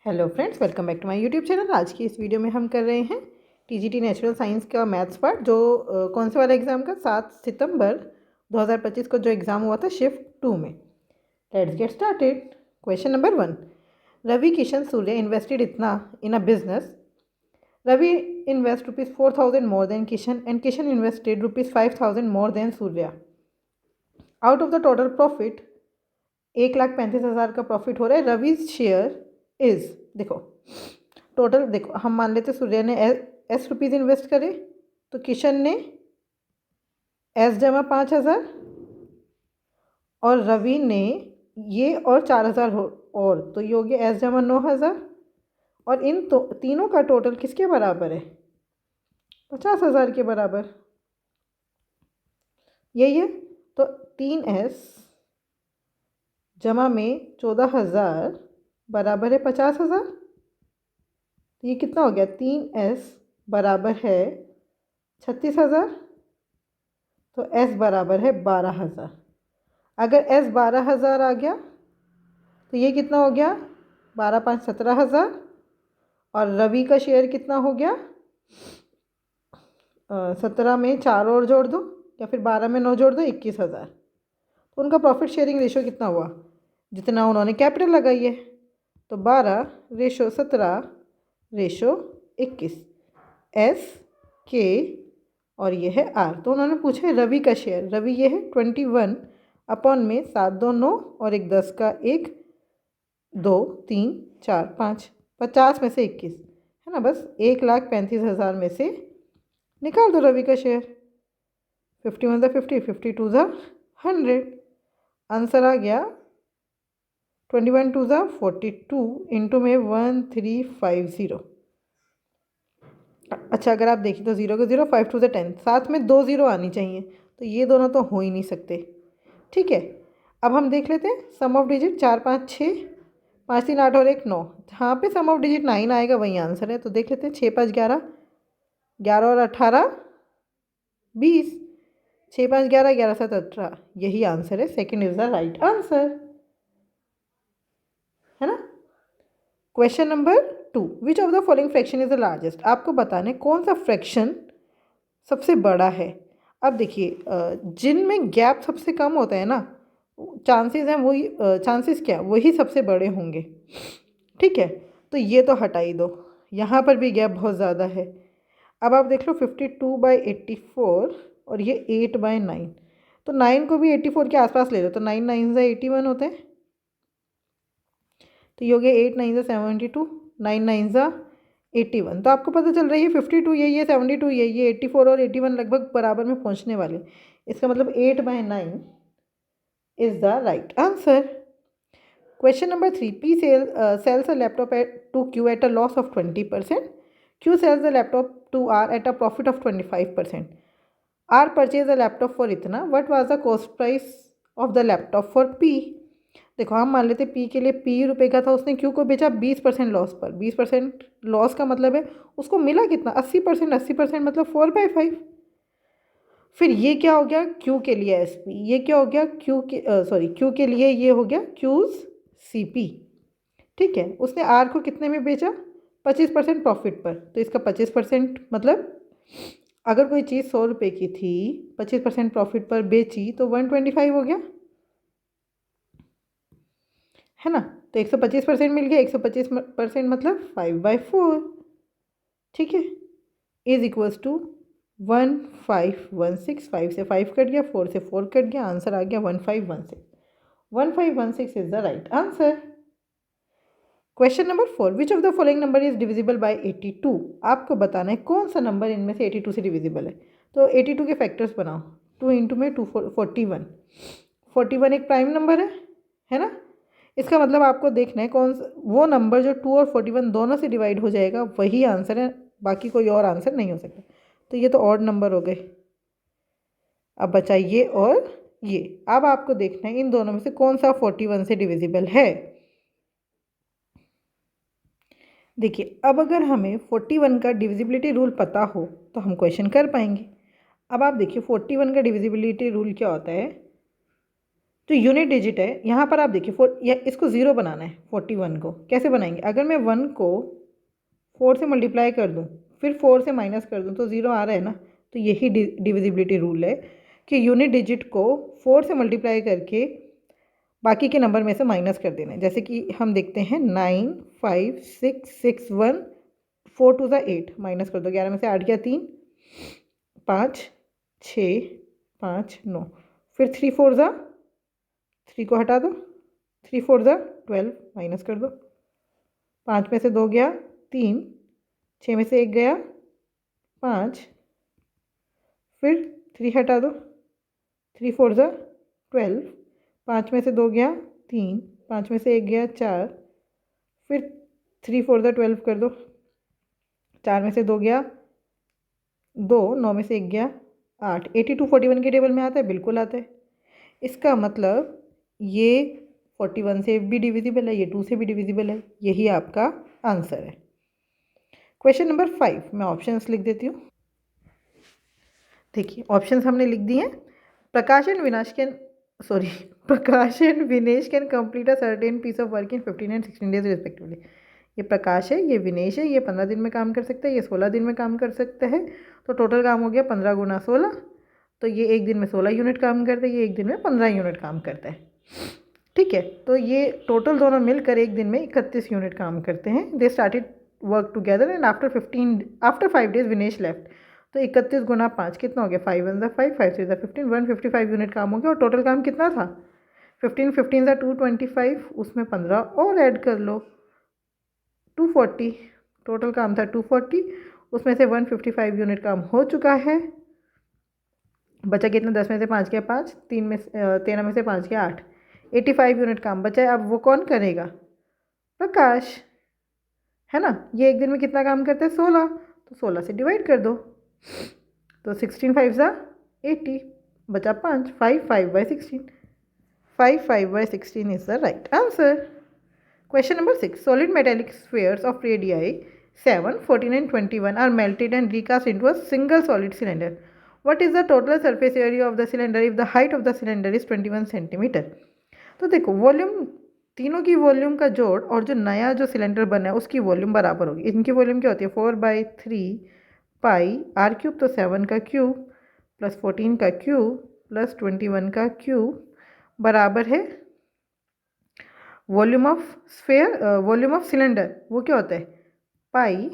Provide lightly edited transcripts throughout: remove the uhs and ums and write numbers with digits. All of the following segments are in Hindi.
Hello friends, welcome back to my YouTube channel. आज की इस वीडियो में हम कर रहे हैं टीजीटी नेचुरल साइंस का मैथ्स पार्ट, जो कौन से वाला एग्ज़ाम का 7 सितंबर 2025 को जो एग्ज़ाम हुआ था शिफ्ट 2 में। Let's get started. Question number 1। Ravi Kishan Surya invested इतना in a business. Ravi invest ₹4,000 more than Kishan and Kishan invested ₹5,000 more than Surya. Out of the total profit 1,35,000 का प्रॉफिट हो रहा है। रविज शेयर इज, देखो टोटल, देखो हम मान लेते सूर्य ने एस रुपीज़ इन्वेस्ट करे, तो किशन ने एस जमा 5,000 और रवि ने ये और 4,000 और, तो ये हो गया एस जमा 9,000 और इन तो तीनों का टोटल किसके बराबर है? 50,000 के बराबर। यही है, तो 3S जमा में 14,000 बराबर है 50,000। ये कितना हो गया? 3S बराबर है 36,000, तो S बराबर है 12,000। अगर S 12,000 आ गया तो ये कितना हो गया? 12 5 17,000 और रवि का शेयर कितना हो गया? 17 में 4 और जोड़ दो या फिर 12 में 9 जोड़ दो, 21,000। तो उनका प्रॉफिट शेयरिंग रेशो कितना हुआ? जितना उन्होंने कैपिटल लगाई है, तो 12:17:21 S K और ये है R। तो उन्होंने पूछा है रवि का शेयर। रवि ये है 21 अपॉन में 7 2 9 और एक 10 का 1 2 3 4 5 50 में से 21 है ना, बस 1,35,000 में से निकाल दो रवि का शेयर। 51 ज़ा 50, 52 ज़ा 100। आंसर आ गया 21 2 ज़ा 42 इंटू में 1350। अच्छा, अगर आप देखिए तो 0 को 0, 5 2 ज़ा 10, साथ में 2 0 आनी चाहिए, तो ये दोनों तो हो ही नहीं सकते। ठीक है, अब हम देख लेते हैं सम ऑफ डिजिट। 4 5 6, 5 3 8 और 1 9। यहाँ पे सम ऑफ डिजिट 9 आएगा, वही आंसर है। तो देख लेते हैं 6 5 11, 11 और 18 20, 6 5 11, 11 7 18, यही आंसर है। Second is the right answer, है ना। Question number 2। Which of the following fraction is the largest. आपको बताना है कौन सा फ्रैक्शन सबसे बड़ा है। अब देखिए, जिनमें गैप सबसे कम होता है ना, चांसेस हैं वही, चांसेस क्या वही सबसे बड़े होंगे। ठीक है, तो ये तो हटा ही दो, यहाँ पर भी गैप बहुत ज़्यादा है। अब आप देख लो 52/84 और ये 8/9, तो 9 को भी 84 के आसपास ले लो, तो 9 9 ज़ा 81 होते हैं। तो ये हो गया 8 9 ज़ा 72, 9 9 ज़ा 81। तो आपको पता चल रही है 52 यही है, 72 यही है, 84 और 81 लगभग बराबर में पहुंचने वाले। इसका मतलब 8/9 is the right answer. Question number 3। P sells a laptop to Q at a loss of 20%. Q sells the laptop to R at a profit of 25%. R purchased a laptop for इतना. What was the cost price of the laptop for P? देखो हम मान लेते P के लिए P रुपए का था, उसने Q को बेचा 20% लॉस पर। 20% लॉस का मतलब है उसको मिला कितना? 80%। 80% मतलब 4/5। फिर ये क्या हो गया? Q के लिए SP, ये क्या हो गया? Q के लिए ये हो गया Q's CP। ठीक है, उसने R को कितने में बेचा? 25% प्रॉफिट पर। तो इसका 25% मतलब अगर कोई चीज़ 100 रुपये की थी, 25% प्रॉफिट पर बेची तो 125 हो गया, है ना। तो 125% मिल गया, 125% मतलब 5/4। ठीक है, इज इक्वल्स टू 1516। 5 से 5 कट गया, 4 से 4 कट गया, आंसर आ गया 1516। 1516 is the right answer. Question number 4। Which of the following number is divisible by 82। आपको बताना है कौन सा नंबर इनमें से 82 से डिविजिबल है। तो 82 के फैक्टर्स बनाओ। 2 इंटू में 2 41। 41 एक प्राइम नंबर है ना। इसका मतलब आपको देखना है कौन सा वो नंबर जो 2 और 41 दोनों से डिवाइड हो जाएगा, वही आंसर है, बाकी कोई और आंसर नहीं हो सकता। तो ये तो ऑड नंबर हो गए। अब बचा ये और ये। अब आपको देखना है इन दोनों में से कौन सा 41 से डिविजिबल है। देखिए, अब अगर हमें 41 का डिविजिबिलिटी रूल पता हो तो हम क्वेश्चन कर पाएंगे। अब आप देखिए 41 का डिविजिबिलिटी रूल क्या होता है। जो यूनिट डिजिट है यहाँ पर आप देखिए या इसको 0 बनाना है 41 को। कैसे बनाएंगे? अगर मैं 1 को 4 से मल्टीप्लाई कर दूँ फिर 4 से माइनस कर दूँ तो 0 आ रहा है ना। तो यही डिविजिबिलिटी रूल है कि यूनिट डिजिट को 4 से मल्टीप्लाई करके बाकी के नंबर में से माइनस कर देना है। जैसे कि हम देखते हैं 9 5 6 6 1 4 2 8 माइनस कर दो। 11 में से 8 गया 3 5 6 5 9 फिर 3 4 3 को हटा दो 3 4 12 माइनस कर दो। 5 में से 2 गया 3 6 में से 1 गया 5 फिर 3 हटा दो 3 4 12 5 में से 2 गया 3 5 में से 1 गया 4 फिर 3 4 12 कर दो। 4 में से 2 गया 2 9 में से 1 गया 8। 82 41 के टेबल में आता है? बिल्कुल आता है। इसका मतलब ये 41 से भी डिविजिबल है, ये 2 से भी डिविजिबल है। यही आपका आंसर है। क्वेश्चन नंबर 5 मैं ऑप्शंस लिख देती हूँ। देखिए ऑप्शंस हमने लिख दिए हैं। Prakash and Vinesh can complete a certain piece of work in 15 and 16 days respectively. ये प्रकाश है, ये विनेश है, ये 15 दिन में काम कर सकता है, ये 16 दिन में काम कर सकता है। तो टोटल काम हो गया 15 गुना 16। तो ये एक दिन में 16 यूनिट काम करता है, ये एक दिन में 15 यूनिट काम करता है। ठीक है, तो ये टोटल दोनों मिलकर एक दिन में 31 यूनिट काम करते हैं। They started work together and after 5 days Vinesh left. तो 31 गुना 5 कितना हो गया? 5 1 5 5 3 15 155 यूनिट काम हो गया। और टोटल काम कितना था? 15 15 225, उसमें 15 और ऐड कर लो 240। टोटल काम था 240, उसमें से 155 यूनिट काम हो चुका है। बचा कितना? 10 में से 5 गया 5, 13 में से 5 गया 8। 85 यूनिट काम बचा है। अब वो कौन करेगा? प्रकाश, है ना। ये एक दिन में कितना काम करता है? 16। तो 16 से डिवाइड कर दो। तो 16 5 80, बचा 5 5 5 by 16। 5 5 by 16 is the right answer. Question number 6 solid metallic spheres of radii 7 14 and 21 are melted and recast into a single solid cylinder. What is the total surface area of the cylinder if the height of the cylinder is 21 centimeter? तो देखो वॉल्यूम, तीनों की वॉल्यूम का जोड़ और जो नया जो सिलेंडर बना है उसकी वॉल्यूम बराबर होगी। इनकी वॉल्यूम क्या होती है? 4/3 पाई आर क्यूब। तो 7 का क्यूब प्लस 14 का क्यूब प्लस 21 का क्यूब बराबर है volume of sphere, volume of cylinder वो क्या होता है? पाई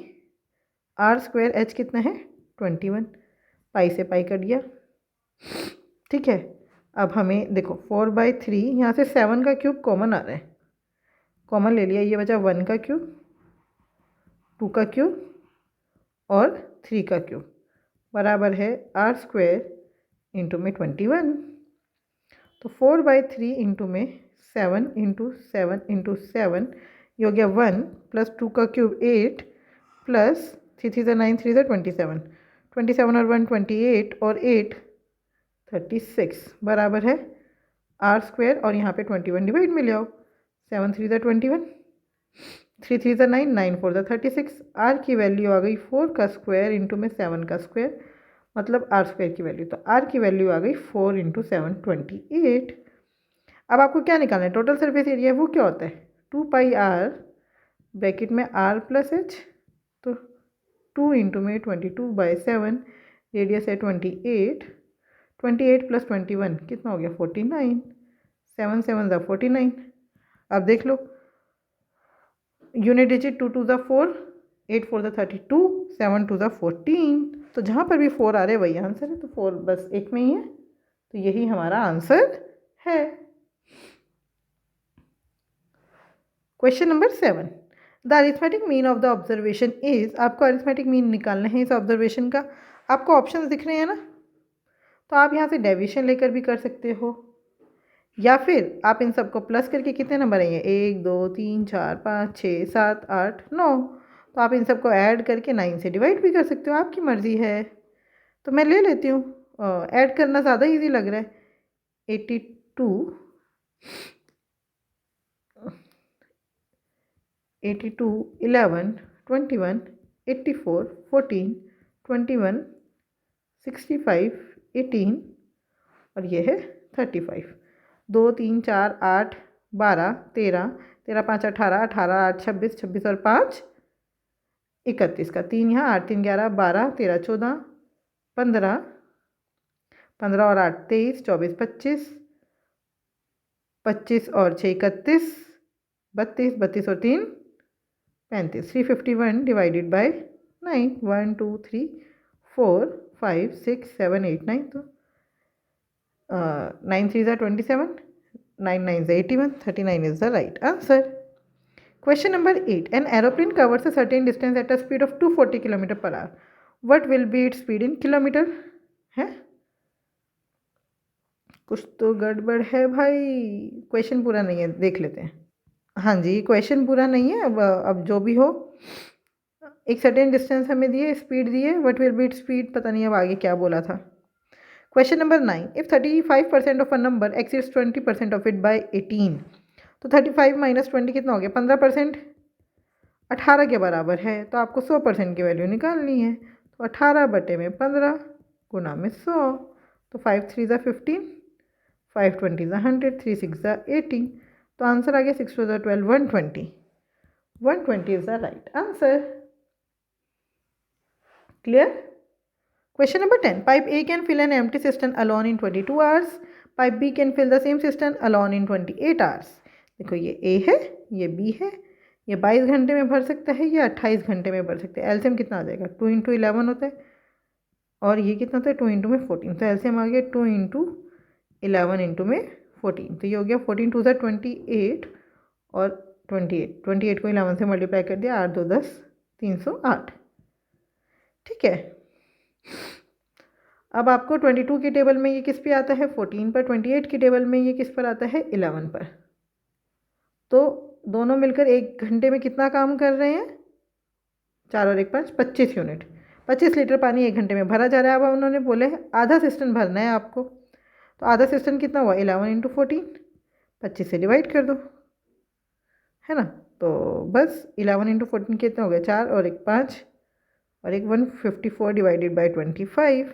आर स्क्वायर एच कितना है? 21। पाई से पाई कट गया। ठीक है, अब हमें देखो 4/3, यहाँ से 7 का क्यूब कॉमन आ रहा है, कॉमन ले लिया। ये बचा 1 का क्यूब 2 का क्यूब और 3 का क्यूब बराबर है आर स्क्वायर इंटू में 21। तो 4/3 इंटू में 7 इंटू 7 इंटू 7 ये हो गया 1 प्लस 2 का क्यूब 8 प्लस 3 3 9 3 27 27 और 1 28 और 8 36 बराबर है आर स्क्वायर। और यहाँ पे 21 डिवाइड में ले आओ। 7 3 21 3 3 9 9 4 36। आर की वैल्यू आ गई 4 का स्क्वायर इंटू में 7 का स्क्वायर, मतलब आर स्क्वायर की वैल्यू। तो आर की वैल्यू आ गई 4 इंटू 7 28। अब आपको क्या निकालना है? Total surface area. वो क्या होता है? 2 पाई आर ब्रैकेट में आर प्लस एच। तो 2 इंटू में 22/7, रेडियस है 28। 28 प्लस 21 कितना हो गया? 49। 7 7 49। अब देख लो यूनिट डिजिट 2 2 4, 8 4 32, 7 2 14। तो जहाँ पर भी 4 आ रहे वही आंसर है। तो 4 बस एक में ही है, तो यही हमारा आंसर है। Question number 7 the arithmetic mean of the observation is. आपको अरिथमेटिक मीन निकालना है इस ऑब्जर्वेशन का। आपको ऑप्शंस दिख रहे हैं ना, तो आप यहाँ से डेविएशन लेकर भी कर सकते हो, या फिर आप इन सबको प्लस करके कितने नंबर आएंगे? 1 2 3 4 5 6 7 8 9। तो आप इन सबको ऐड करके 9 से डिवाइड भी कर सकते हो, आपकी मर्ज़ी है। तो मैं ले लेती हूँ, ऐड करना ज़्यादा इजी लग रहा है। 82 11 21 84 14 21 65 18 और ये है 35। 2 3 4 8 12 13, 13 5 18, 18 8 26, 26 और 5 31 का 3 यहाँ, 8 3 11 12 13 14 15, 15 और 8 23, 24 25, 25 और 6 31, 32, 32 और 3 35, 351 डिवाइडेड बाय 9, 1 2 3 4 5 6 7 8 9, तो 9 3 are 27, 9 9 is 81, 39 is the right answer. Question number 8. An aeroplane covers a certain distance at a speed of 240 km per hour. What will be its speed in kilometer? है कुछ तो गड़बड़ है भाई, क्वेश्चन पूरा नहीं है, देख लेते हैं। हाँ जी, क्वेश्चन पूरा नहीं है, अब जो भी हो, एक सर्टेन डिस्टेंस हमें दिए, स्पीड दिए, what will be its speed, पता नहीं अब आगे क्या बोला था। Question number 9. If 35% of a number exceeds 20% of it by 18, तो 35 माइनस 20 कितना हो गया? 15%, 18 के बराबर है, तो आपको 100% की वैल्यू निकालनी है। तो 18 बटे में 15 गुना में 100, तो 5 3 ज़ा 15, 5 20 ज़ा 100, 3 6 ज़ा 80, तो आंसर आ गया 6 4 ज़ा 12, 120. 120 is the right answer. Clear? Question number 10. Pipe A can fill an empty cistern alone in 22 hours. Pipe B can fill the same cistern alone in 28 hours. देखो ये A है, ये B है, ये 22 घंटे में भर सकता है, ये 28 घंटे में भर सकता है. एलसीएम कितना आ जाएगा? 2 × 11 होता है, और ये कितना होता है? 2 × 14. तो एलसीएम आ गया 2 × 11 × में 14. तो ये हो गया 14 2 ज़ा 28 और 28 को 11 से मल्टीप्लाई कर दिया, 8 2 10, 308. ठीक है. अब आपको 22 की टेबल में ये किस पे आता है? 14 पर. 28 की टेबल में ये किस पर आता है? 11 पर. तो दोनों मिलकर 1 घंटे में कितना काम कर रहे हैं? 4 और 1 5, 25 यूनिट. 25 लीटर पानी 1 घंटे में भरा जा रहा है. अब उन्होंने बोले आधा सिस्टम भरना है आपको, तो आधा सिस्टम कितना हुआ? 11 × 14, 25 से डिवाइड कर दो, है ना. तो बस 11 × 14 कितना हो गया? 4 और 1 5 और एक 154 डिवाइडेड बाई 25.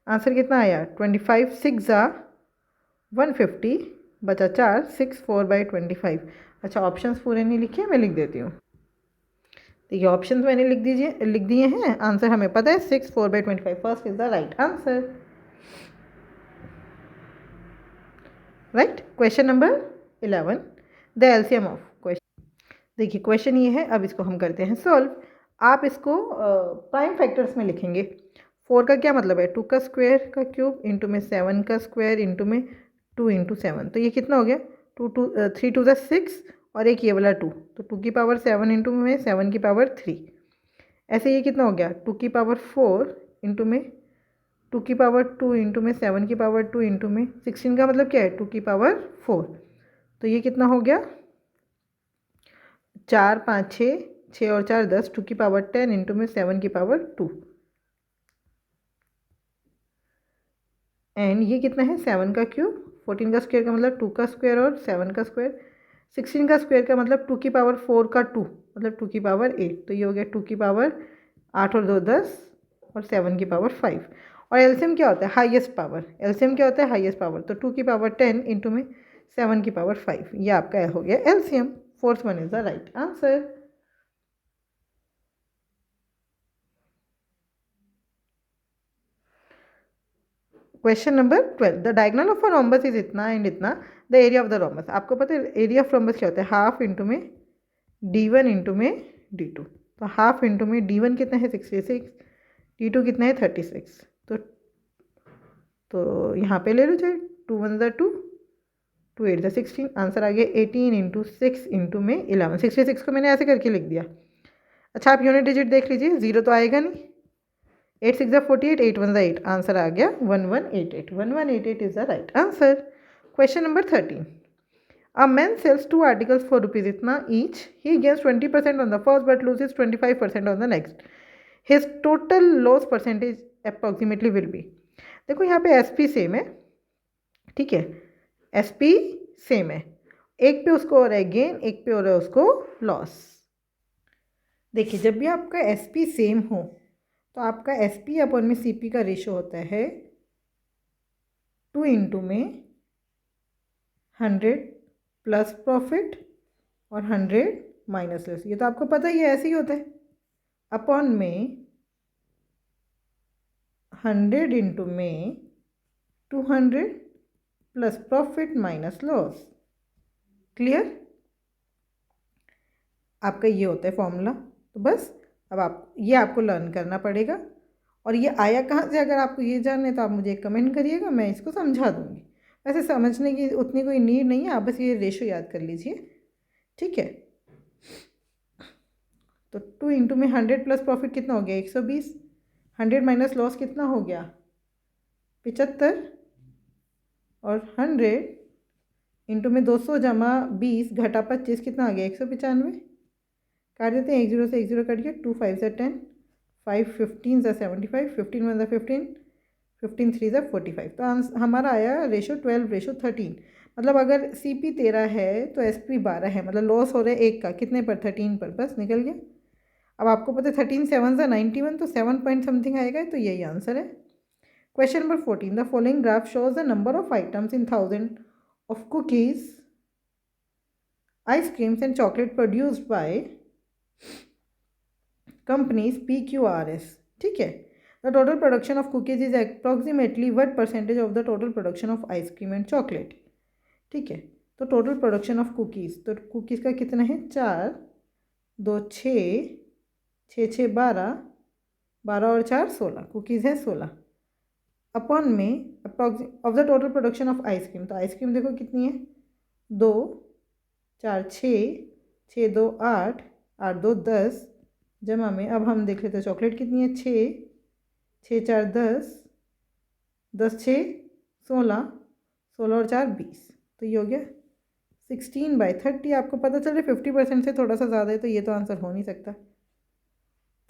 आंसर कितना आया? 25 6 ज़ा 150, बचा 4, 6 4 बाई 25. अच्छा, ऑप्शंस पूरे नहीं लिखे, मैं लिख देती हूँ. देखिए ऑप्शंस मैंने लिख दिए हैं. आंसर हमें पता है 6 4 by 25. First is the right answer. Right. Question number 11. The LCM of question. देखिए क्वेश्चन ये है, अब इसको हम करते हैं सॉल्व. आप इसको प्राइम फैक्टर्स में लिखेंगे. 4 का क्या मतलब है? 2 का स्क्वायर का क्यूब इंटू में 7 का स्क्वायर इंटू में 2 × 7. तो ये कितना हो गया? 3 2 ज़ा 6 और एक ये वाला 2, तो 2 की पावर 7 इंटू में 7 की पावर 3. ऐसे ये कितना हो गया? 2 की पावर 4 इंटू में 2 की पावर 2 इंटू में 7 की पावर 2 इंटू में 16 का मतलब क्या है? 2 की पावर 4. तो ये कितना हो गया? 4 5 6, 6 और 4 10, 2 की पावर 10 इंटू में 7 की पावर 2. एंड ये कितना है? 7 का क्यूब. 14 का स्क्वायर का मतलब 2 का स्क्वायर और 7 का स्क्वायर. 16 का स्क्वायर का मतलब 2 की पावर 4 का 2, मतलब 2 की पावर 8. तो ये हो गया 2 की पावर 8 और 2 10 और 7 की पावर 5. और एलसीएम क्या होता है? Highest power. एलसीएम क्या होता है? Highest power. तो 2 की पावर 10 इंटू में 7 की पावर 5. ये आपका हो गया LCM. Fourth one is the right answer. Question number 12. The diagonal of a rhombus is इतना एंड इतना. The area of the rhombus. आपको पता है एरिया ऑफ रोम्बस क्या होता है? हाफ इंटू में d1 इंटू में d2. तो हाफ इंटू में d1 कितना है? 66. d2 कितना है? 36. तो यहाँ पे ले लो चाहे 2 1 ज़ा 2, 2 8 ज़ा 16. आंसर आ गया 18 इंटू 6 इंटू में 11. 66 को मैंने ऐसे करके लिख दिया. अच्छा, आप यूनिट डिजिट देख लीजिए, 0 तो आएगा नहीं. 8 6 ज़ा 48, 8 1 ज़ा 8. आंसर आ गया 1188. 1188 is the right answer. Question number 13. A man sells 2 articles for rupees इतना each. He gains 20% on the first but loses 25% on the next. His total loss percentage approximately will be. देखो यहाँ पे SP सेम है, ठीक है. SP सेम है. एक पे उसको हो रहा है गेन, एक पे हो रहा है उसको लॉस. देखिए जब भी आपका SP सेम हो तो आपका SP अपन में CP का रेशो होता है 2 इंटू में 100 प्लस प्रॉफिट और 100 माइनस लॉस। ये तो आपको पता ही है, ऐसे ही होता है। अपॉन में 100 इंटू में 200 plus profit minus loss. Clear? आपका ये होता है फॉर्मूला। तो बस अब ये आपको लर्न करना पड़ेगा। और ये आया कहाँ से, अगर आपको ये जानना है तो आप मुझे कमेंट करिएगा, मैं इसको समझा दूँगी। वैसे समझने की उतनी कोई नीड नहीं है, आप बस ये रेशो याद कर लीजिए, ठीक है। तो 2 इंटू में 100 प्लस प्रॉफिट कितना हो गया, 120। 100 माइनस लॉस कितना हो गया, 75। और 100 इंटू में 200 जमा 20 घटा 25 कितना आ गया, 195। काट देते हैं, 1 0 से 1 0 कट गया, 2 5 ज़ा 10, 5 15 ज़ा 75, 15 1 ज़ा 15, 15 3 ज़ा 45। तो हमारा आया रेशो 12:13। मतलब अगर CP 13 है तो SP 12 है, मतलब लॉस हो रहा है एक का, कितने पर, 13 पर। बस निकल गया। अब आपको पता है 13 7 ज़ा 91, तो 7 पॉइंट समथिंग आएगा, तो यही आंसर है। Question number 14, the following graph shows the number of items in 1000 of cookies, ice creams and chocolate produced by companies PQRS, ठीक है। The total production of cookies is approximately what percentage of the total production of ice cream and chocolate, ठीक है। तो टोटल प्रोडक्शन ऑफ कुकीज़, तो कुकीज़ का कितना है, 4 2 6 6 6 12, 12 और 4 16, कुकीज़ है 16। अपॉन में of the total production of ice cream, तो आइसक्रीम देखो कितनी है, 2 4 6 6 2 8 8 2 10, जमा में अब हम देख लेते हैं चॉकलेट कितनी है, 6 6 4 10 10 6 16 16 और 4 20। तो ये हो गया 16/30। आपको पता चल रहा है 50% से थोड़ा सा ज़्यादा है, तो ये तो आंसर हो नहीं सकता।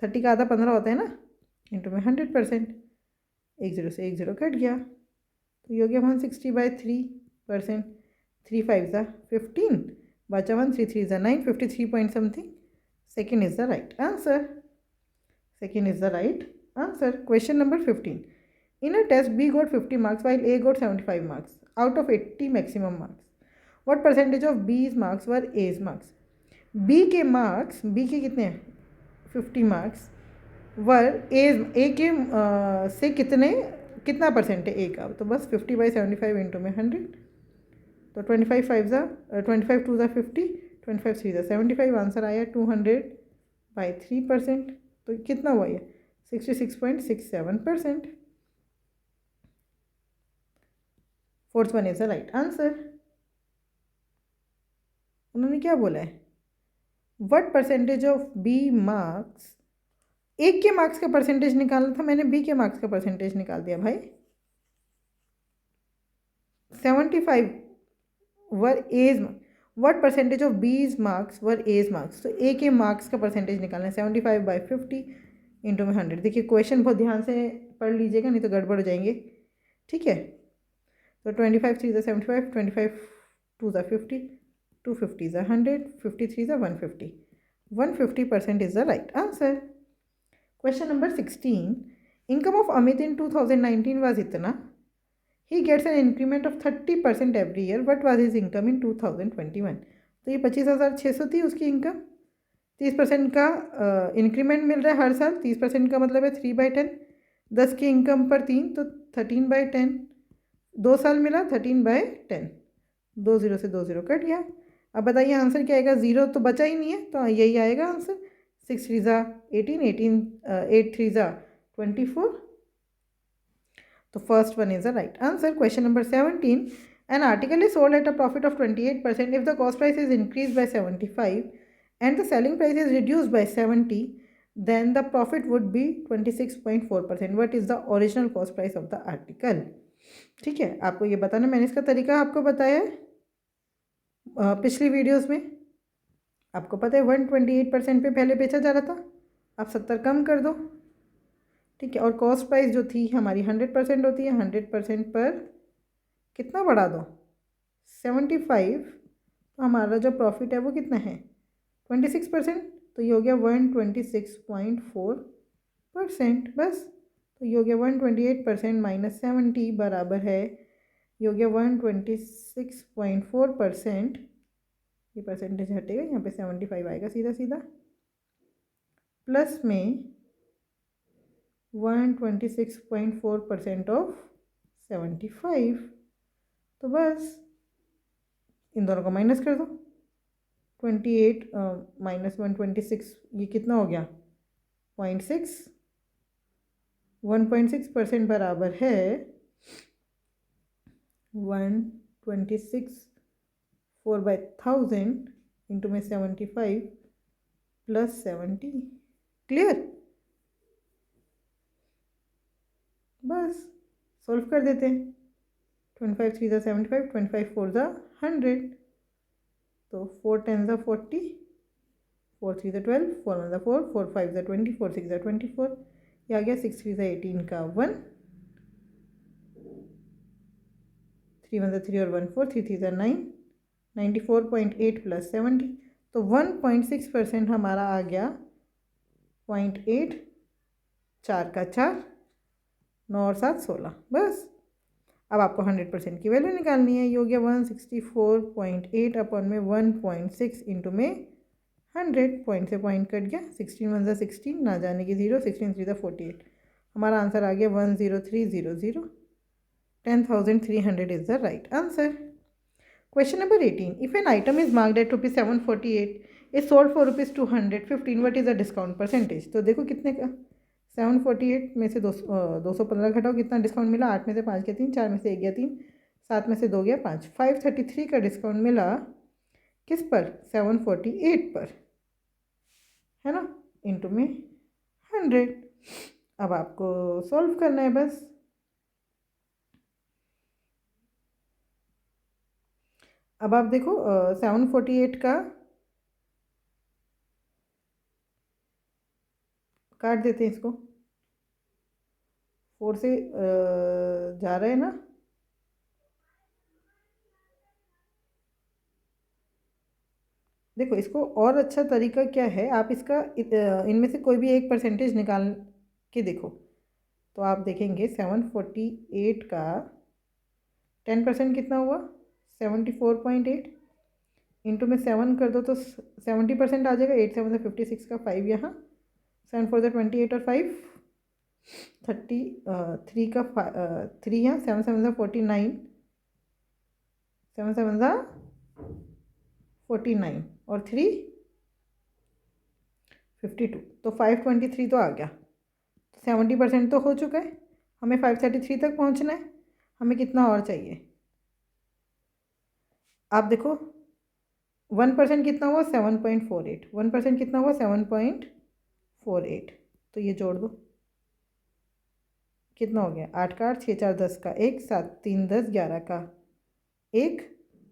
30 का आधा 15 होता है ना, इंटू में 100%, 1 0 से 1 0 कट गया, तो ये हो गया 160/3%। 3 5 ज़ा 15, बचा 1 3 3 ज़ा 9, 53 point something. Second is the right answer. Second is the right answer. Question number 15, in a test B got 50 marks while A got 75 marks out of 80 maximum marks. What percentage of B's marks were A's marks? B के मार्क्स, B के कितने हैं, 50 मार्क्स, वर A के से कितना परसेंट है A का, तो बस 50/75 इंटू में 100, तो 25 5 ज़ा 25 2 ज़ा 50, 25 3 ज़ा 75, आंसर आया 200/3%। तो कितना हुआ ये, 66.67%। Fourth one is the right answer. उन्होंने क्या बोला है, what percentage of B marks, एक के मार्क्स का परसेंटेज निकालना था, मैंने बी के मार्क्स का परसेंटेज निकाल दिया भाई। 75 were A's, what percentage of B's marks were A's marks, तो ए के मार्क्स का परसेंटेज निकालना है, 75/50 इंटू में 100। देखिए क्वेश्चन बहुत ध्यान से पढ़ लीजिएगा, नहीं तो गड़बड़ हो जाएंगे, ठीक है। तो 25 3 ज़ा 75, 25 2 ज़ा 50, 250 ज़ा 100, 53 ज़ा 150, 150% is the right answer. Question number 16, income of Amit in 2019 was इतना, he gets an increment of 30% every year, what was his income in 2021। तो ये 25,600 थी उसकी इनकम, 30% का इंक्रीमेंट मिल रहा है हर साल, 30% का मतलब है 3/10, 10 की इनकम पर 3, तो 13/10, 2 साल मिला 13/10, 2 0 से 2 0 कट गया। अब बताइए आंसर क्या आएगा, 0 तो बचा ही नहीं है, तो यही आएगा आंसर। 6 3 ज़ा 18, 8 3 ज़ा 24, तो first one is the right answer. Question number 17, an article is sold at a profit of 28% if the cost price is increase by 75 and the selling price is reduce by 70, then the profit would be 26.4%. what is the original cost price of the article? ठीक है, आपको ये बताना, मैंने इसका तरीका आपको बताया है पिछली वीडियोस में। आपको पता है 128% पे पहले बेचा जा रहा था, आप 70 कम कर दो, ठीक है। और कॉस्ट प्राइस जो थी हमारी 100% होती है, 100% पर कितना बढ़ा दो, 75, तो हमारा जो प्रॉफिट है वो कितना है, 26%, तो ये हो गया 126.4%। बस, तो ये हो गया 128% माइनस 70 बराबर है ये हो गया 126.4%, ये परसेंटेज हटेगा, यहाँ पे 75 आएगा सीधा सीधा, प्लस में 126.4% ऑफ 75, तो बस इन दोनों को माइनस कर दो। 28 माइनस 126, ये कितना हो गया 0.6, 1.6% बराबर है 126 4/1000 इंटू में 75 प्लस 70। क्लियर? बस सॉल्व कर देते हैं। 25 3 ज़ा 75, 25 4 ज़ा 100, तो 4 10 ज़ा 40, 4 3 ज़ा 12, 4 1 ज़ा 4, 4 5 ज़ा 20, 4 6 ज़ा 24, ये आ गया 6 3 ज़ा 18 का 1, 3 1 ज़ा 3 और 1 4, 3 3 ज़ा 9, 94.8 प्लस 70, तो 1.6% हमारा आ गया 0.8, 4 का 4, 9 और 7 16। बस अब आपको 100% की वैल्यू निकालनी है। ये हो गया 164.8 अपॉन में 1.6 इंटू में 100, पॉइंट से पॉइंट कट गया, 16 1 ज़ा 16, ना जाने की 0, 16 3 ज़ा 48, हमारा आंसर आ गया 10300, 10,300 is the right answer. Question number 18. If an item is marked at rupees 748 is sold for rupees 215, what is the discount percentage? तो देखो कितने का 748 में से 215 घटाओ, कितना डिस्काउंट मिला, 8 में से 5 गया 3, 4 में से 1 गया 3, 7 में से 2 गया 5, 533 का डिस्काउंट मिला किस पर 748 पर, है ना, इंटू में 100। अब आपको सॉल्व करना है बस। अब आप देखो 748 का काट देते हैं, इसको 4 से जा रहा है ना, देखो इसको और अच्छा तरीका क्या है, आप इसका इनमें से कोई भी एक परसेंटेज निकाल के देखो, तो आप देखेंगे 748 का 10% कितना हुआ 74.8, इंटू में 7 कर दो तो 70% आ जाएगा, 8 7 56 का 5 यहाँ, 7 4 28 और 5 33 का 3 यहाँ, 7 7 49, 7 7 49 और 3 52, तो 523 तो आ गया, 70% तो हो चुका है, हमें 533 तक पहुंचना है, हमें कितना और चाहिए, आप देखो 1% कितना हुआ 7.48, 1% कितना हुआ 7.48, तो ये जोड़ दो, कितना हो गया 8 का 8, 6 4 10 का 1, 7 3 10 11 का 1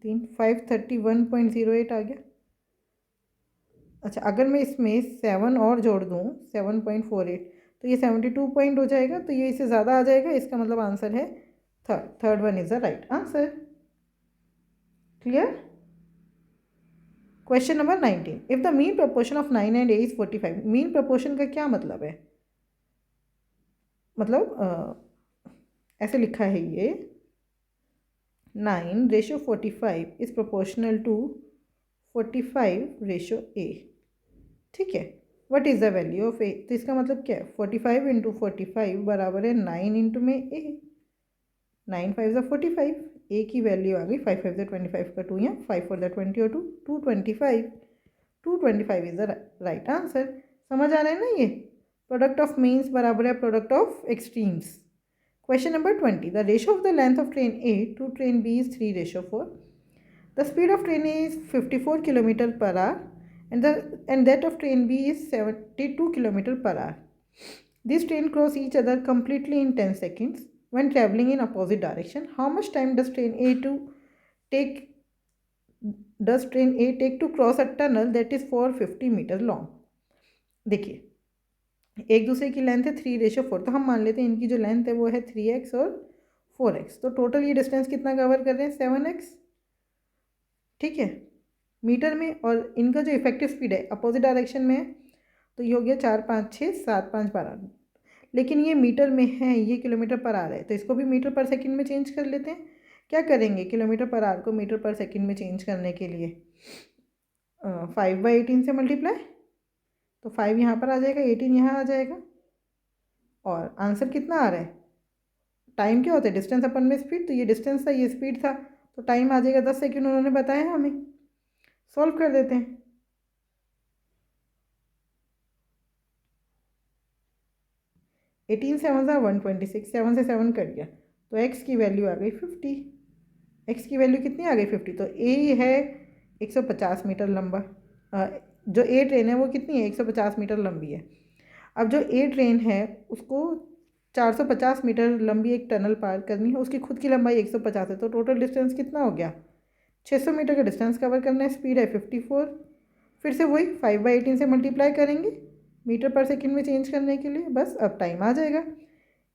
3, 531.08 आ गया। अच्छा, अगर मैं इसमें 7 और जोड़ दूँ 7.48, तो ये 72 पॉइंट हो जाएगा, तो ये इससे ज़्यादा आ जाएगा, इसका मतलब आंसर है third one is the right answer. Clear? Question number 19. If the mean proportion of 9 and 8 is 45, mean proportion का क्या मतलब है, मतलब ऐसे लिखा है ये 9:45 इज प्रोपोर्शनल टू 45:A, ठीक है। What is the value of A, तो इसका मतलब क्या है 45 इंटू 45 बराबर है 9 इंटू में ए, 9 5 ज़ा 45, ए की वैल्यू आ गई 5 5 ज़ा 25 का 2 यहाँ, 5 4 ज़ा 20 और 2 225, 225 इज द राइट आंसर। समझ आ रहा है ना, ये प्रोडक्ट ऑफ मीन्स बराबर है product of extremes. Question number 20. The ratio of the length of train A to train B is 3:4. The speed of train A is 54 kilometre per hour and that of train B is 72 km per hour. These trains cross each other completely in 10 seconds when traveling in opposite direction. How much time does train A take to cross a tunnel that is 450 meter long? देखिए एक दूसरे की लेंथ है 3:4, तो हम मान लेते हैं इनकी जो लेंथ है वो है 3x और 4x, तो टोटल ये डिस्टेंस कितना कवर कर रहे हैं 7x, ठीक है, मीटर में, और इनका जो इफेक्टिव स्पीड है अपोजिट डायरेक्शन में है, तो ये हो गया 4 5 6 7 5 12, लेकिन ये मीटर में है, ये किलोमीटर पर आ रहा है, तो इसको भी मीटर पर सेकंड में चेंज कर लेते हैं। क्या करेंगे किलोमीटर पर आवर को मीटर पर सेकंड में चेंज करने के लिए 5/18 से मल्टीप्लाई, तो 5 यहाँ पर आ जाएगा, 18 यहाँ आ जाएगा। और आंसर कितना आ रहा है, टाइम क्या होता है, डिस्टेंस अपन में स्पीड, तो ये डिस्टेंस था ये स्पीड था, तो टाइम आ जाएगा 10 सेकेंड उन्होंने बताया हमें। सॉल्व कर देते हैं। 18 7 126, 7 से 7 कट गया, तो x की वैल्यू आ गई 50। x की वैल्यू कितनी आ गई 50, तो a है 150 मीटर लंबा, जो a ट्रेन है वो कितनी है 150 मीटर लंबी है। अब जो a ट्रेन है उसको 450 मीटर लंबी एक टनल पार करनी है, उसकी खुद की लंबाई 150 है, तो टोटल डिस्टेंस कितना हो गया 600 मीटर का डिस्टेंस कवर करना है, स्पीड है 54। फिर से वही 5/18 से मल्टीप्लाई करेंगे मीटर पर सेकंड में चेंज करने के लिए, बस अब टाइम आ जाएगा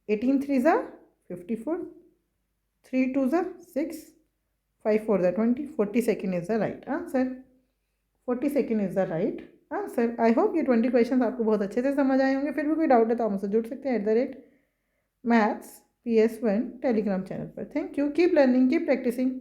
18 3 ज़ा 54, 3 2 ज़ा 6, 5 4 ज़ा 20, 40 second is the right answer. 40 second is the right answer. I hope ये 20 क्वेश्चन आपको बहुत अच्छे से समझ आए होंगे। फिर भी कोई डाउट है तो आप मुझसे जुड़ सकते हैं @maths PS1 टेलीग्राम चैनल पर। Thank you, keep learning, keep practising.